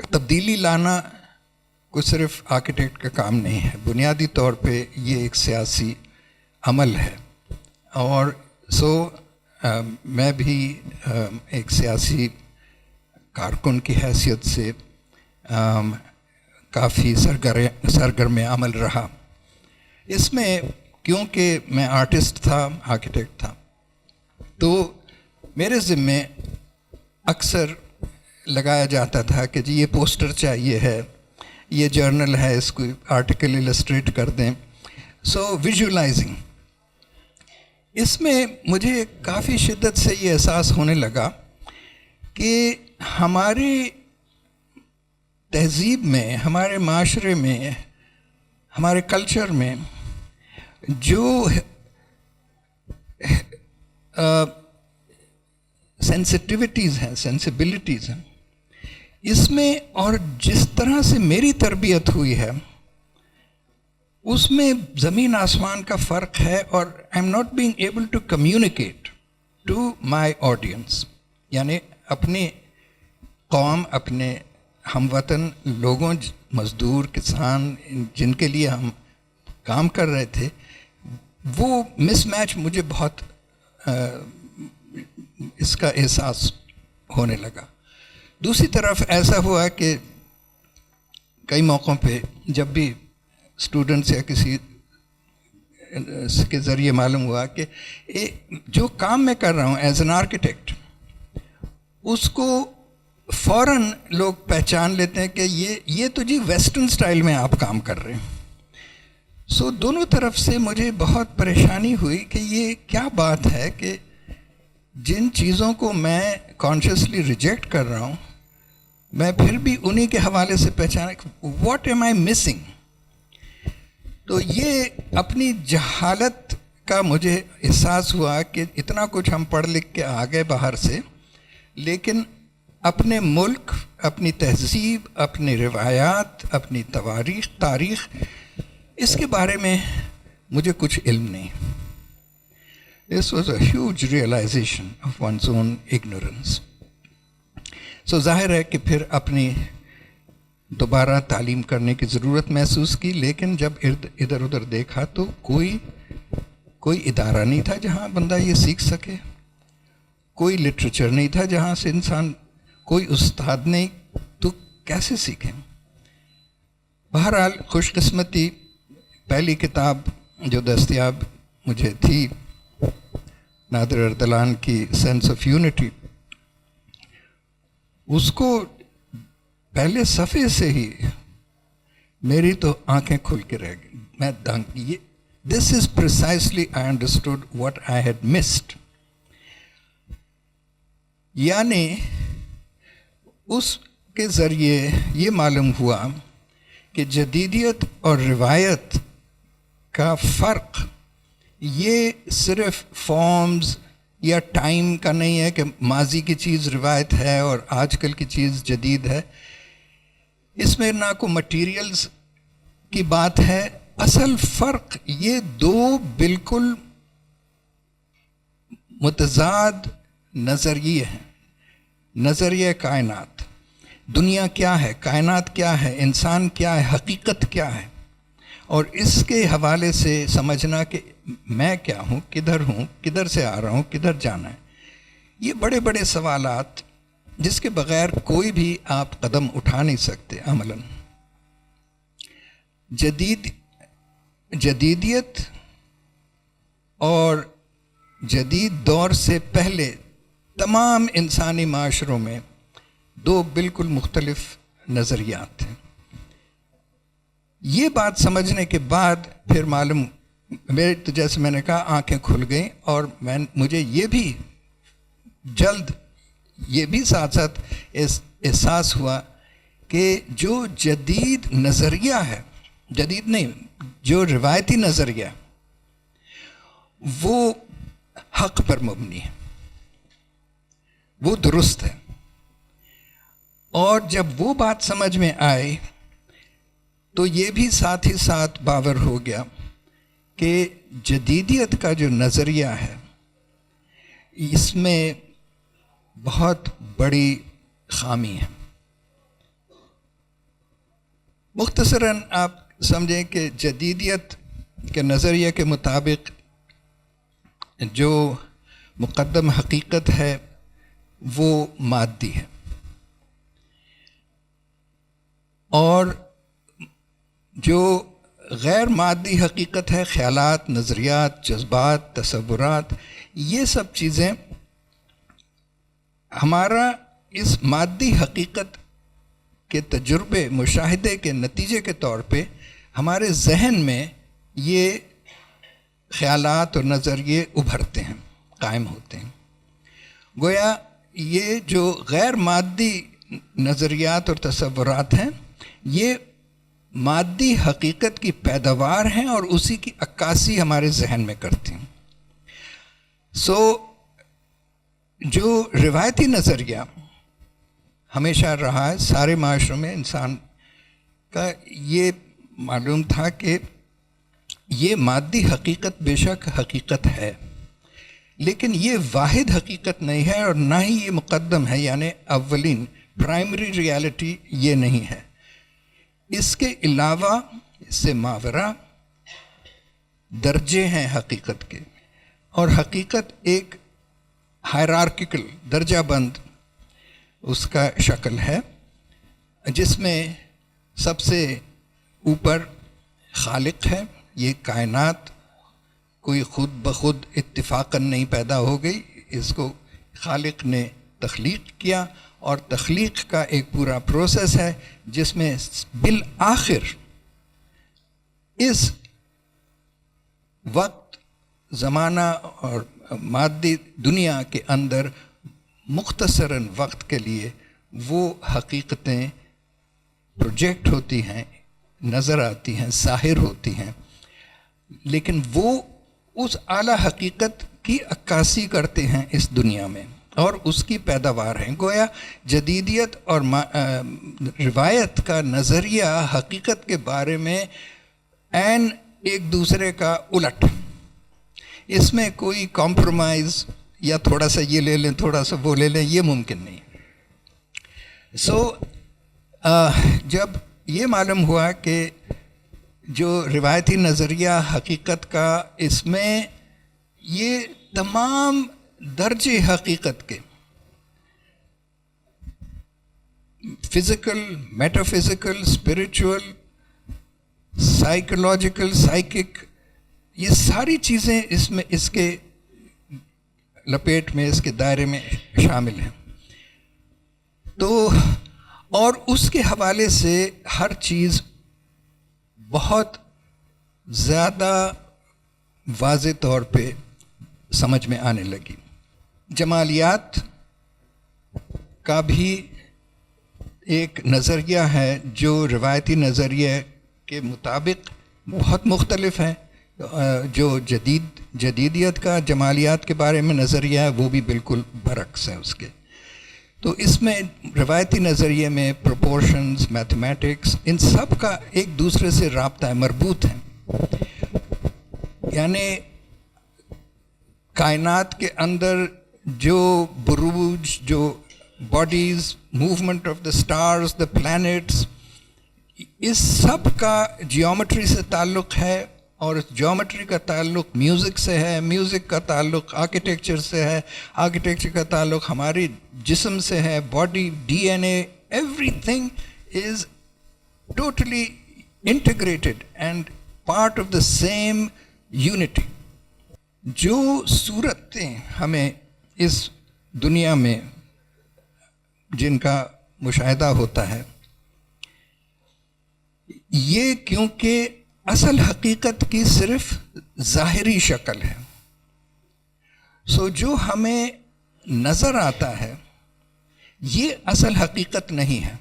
تبدیلی لانا کوئی صرف آرکیٹیکٹ کا کام نہیں ہے، بنیادی طور پہ یہ ایک سیاسی عمل ہے. اور میں بھی ایک سیاسی کارکن کی حیثیت سے کافی سرگرم عمل رہا. اس میں کیونکہ میں آرٹسٹ تھا، آرکیٹیکٹ تھا، تو میرے ذمے اکثر لگایا جاتا تھا کہ جی یہ پوسٹر چاہیے ہے، یہ جرنل ہے، اس کو آرٹیکل السٹریٹ کر دیں. ویژولائزنگ، اس میں مجھے کافی شدت سے یہ احساس ہونے لگا کہ ہماری تہذیب میں، ہمارے معاشرے میں، ہمارے کلچر میں جو سینسٹیوٹیز ہیں، سینسیبلٹیز ہیں، اس میں اور جس طرح سے میری تربیت ہوئی ہے اس میں زمین آسمان کا فرق ہے. اور I am not being able to communicate to my audience, یعنی اپنی قوم، اپنے ہم وطن لوگوں، مزدور، کسان، جن کے لیے ہم کام کر رہے تھے، وہ مس میچ مجھے بہت اس کا احساس ہونے لگا. دوسری طرف ایسا ہوا کہ کئی موقعوں پہ جب بھی اسٹوڈنٹس یا کسی کے ذریعے معلوم ہوا کہ جو کام میں کر رہا ہوں ایز این آرکیٹیکٹ، اس کو فوراً لوگ پہچان لیتے ہیں کہ یہ تو جی ویسٹرن سٹائل میں آپ کام کر رہے ہیں. دونوں طرف سے مجھے بہت پریشانی ہوئی کہ یہ کیا بات ہے کہ جن چیزوں کو میں کانشیسلی ریجیکٹ کر رہا ہوں، میں پھر بھی انہی کے حوالے سے پہچانا واٹ ایم آئی مسنگ. تو یہ اپنی جہالت کا مجھے احساس ہوا کہ اتنا کچھ ہم پڑھ لکھ کے آ گئے باہر سے، لیکن اپنے ملک، اپنی تہذیب، اپنی روایات، اپنی تاریخ، اس کے بارے میں مجھے کچھ علم نہیں. This was a huge realization of one's own ignorance. ظاہر ہے کہ پھر اپنی دوبارہ تعلیم کرنے کی ضرورت محسوس کی، لیکن جب ادھر ادھر دیکھا تو کوئی ادارہ نہیں تھا جہاں بندہ یہ سیکھ سکے، کوئی لٹریچر نہیں تھا جہاں سے انسان، کوئی استاد نہیں، تو کیسے سیکھیں. بہرحال خوش قسمتی پہلی کتاب جو دستیاب مجھے تھی نادر اردلان کی سینس آف یونٹی، اس کو پہلے صفحے سے ہی میری تو آنکھیں کھل کے رہ گئی. میں دنگ، this is precisely I understood what I had missed. یعنی اس کے ذریعے یہ معلوم ہوا کہ جدیدیت اور روایت کا فرق یہ صرف فارمز یا ٹائم کا نہیں ہے کہ ماضی کی چیز روایت ہے اور آج کل کی چیز جدید ہے. اس میں نہ کوئی مٹیریلز کی بات ہے. اصل فرق یہ دو بالکل متضاد نظریے ہیں. نظریہ کائنات، دنیا کیا ہے، کائنات کیا ہے، انسان کیا ہے، حقیقت کیا ہے، اور اس کے حوالے سے سمجھنا کہ میں کیا ہوں، کدھر سے آ رہا ہوں، کدھر جانا ہے. یہ بڑے بڑے سوالات جس کے بغیر کوئی بھی آپ قدم اٹھا نہیں سکتے عملاً. جدیدیت اور جدید دور سے پہلے تمام انسانی معاشروں میں دو بالکل مختلف نظریات ہیں. یہ بات سمجھنے کے بعد پھر معلوم، میرے تو جیسے میں نے کہا آنکھیں کھل گئیں، اور مجھے یہ بھی جلد یہ بھی ساتھ ساتھ احساس ہوا کہ جو جدید نظریہ ہے، جدید نہیں، جو روایتی نظریہ وہ حق پر مبنی ہے، وہ درست ہے. اور جب وہ بات سمجھ میں آئی تو یہ بھی ساتھ ہی ساتھ باور ہو گیا کہ جدیدیت کا جو نظریہ ہے اس میں بہت بڑی خامی ہے. مختصراً آپ سمجھیں کہ جدیدیت کے نظریے کے مطابق جو مقدم حقیقت ہے وہ مادی ہے، اور جو غیر مادی حقیقت ہے، خیالات، نظریات، جذبات، تصورات، یہ سب چیزیں ہمارا اس مادی حقیقت کے تجربے، مشاہدے کے نتیجے کے طور پہ ہمارے ذہن میں یہ خیالات اور نظریے ابھرتے ہیں، قائم ہوتے ہیں۔ گویا یہ جو غیر مادی نظریات اور تصورات ہیں، یہ مادی حقیقت کی پیداوار ہیں اور اسی کی عکاسی ہمارے ذہن میں کرتے ہیں۔ جو روایتی نظریہ ہمیشہ رہا ہے سارے معاشروں میں، انسان کا یہ معلوم تھا کہ یہ مادی حقیقت بے شک حقیقت ہے، لیکن یہ واحد حقیقت نہیں ہے اور نہ ہی یہ مقدم ہے، یعنی اولین پرائمری ریالٹی یہ نہیں ہے۔ اس کے علاوہ، اس سے ماورا درجے ہیں حقیقت کے، اور حقیقت ایک ہائرارکیکل، درجہ بند اس کا شکل ہے، جس میں سب سے اوپر خالق ہے۔ یہ کائنات کوئی خود بخود اتفاقاً نہیں پیدا ہو گئی، اس کو خالق نے تخلیق کیا، اور تخلیق کا ایک پورا پروسیس ہے جس میں بالآخر اس وقت، زمانہ اور مادی دنیا کے اندر مختصراً وقت کے لیے وہ حقیقتیں پروجیکٹ ہوتی ہیں، نظر آتی ہیں، ظاہر ہوتی ہیں، لیکن وہ اس اعلیٰ حقیقت کی عکاسی کرتے ہیں اس دنیا میں، اور اس کی پیداوار ہیں۔ گویا جدیدیت اور روایت کا نظریہ حقیقت کے بارے میں عین ایک دوسرے کا الٹ، اس میں کوئی کمپرومائز یا تھوڑا سا یہ لے لیں تھوڑا سا وہ لے لیں، یہ ممکن نہیں۔ جب یہ معلوم ہوا کہ جو روایتی نظریہ حقیقت کا، اس میں یہ تمام درجے حقیقت کے، physical, meta physical, spiritual, psychological, psychic, یہ ساری چیزیں اس میں، اس کے لپیٹ میں، اس کے دائرے میں شامل ہیں۔ تو اور اس کے حوالے سے ہر چیز بہت زیادہ واضح طور پہ سمجھ میں آنے لگی۔ جمالیات کا بھی ایک نظریہ ہے جو روایتی نظریے کے مطابق بہت مختلف ہے۔ جو جدیدیت کا جمالیات کے بارے میں نظریہ ہے وہ بھی بالکل برعکس ہے اس کے۔ تو اس میں روایتی نظریے میں پروپورشنز، میتھمیٹکس، ان سب کا ایک دوسرے سے رابطہ ہے، مربوط ہیں۔ یعنی کائنات کے اندر جو بروج، جو bodies, movement of the stars, the planets, اس سب کا جیومیٹری سے تعلق ہے، اور اس جیومیٹری کا تعلق میوزک سے ہے، میوزک کا تعلق آرکیٹیکچر سے ہے، آرکیٹیکچر کا تعلق ہماری جسم سے ہے، body, D N A, everything is totally integrated and part of the same unity. جو صورتیں ہمیں اس دنیا میں جن کا مشاہدہ ہوتا ہے، یہ کیونکہ اصل حقیقت کی صرف ظاہری شکل ہے، جو ہمیں نظر آتا ہے یہ اصل حقیقت نہیں ہے۔